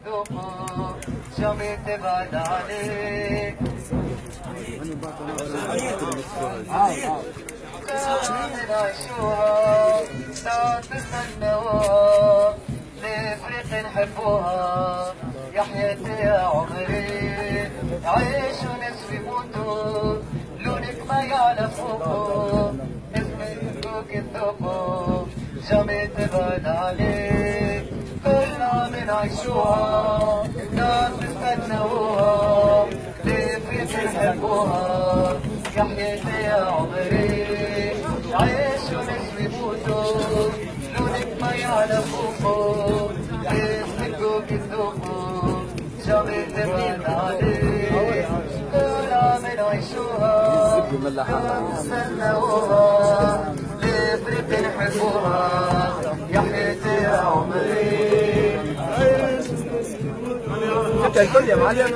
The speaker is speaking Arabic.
ذوقوا جميل تبعد عليك كامل عيشوها لا تستنوها لفريق نحبوها يا حياتي يا عمري عيشوا ناس يموتوا لونك ما يعرفوكوا اسمك الذوقوا جميل تبعد عليك كل عام نعيشوها ناس تستنوها لفريق نحبوها يا حياتي يا عمري عيشوا ناس يموتوا لونك ما يعرفوكوا اسمك الذوقوا جميل تبعد عليك كل عام نعيشوها نستنوها لفريق نحبوها يا حياتي يا عمري. انت الكل يا معلم.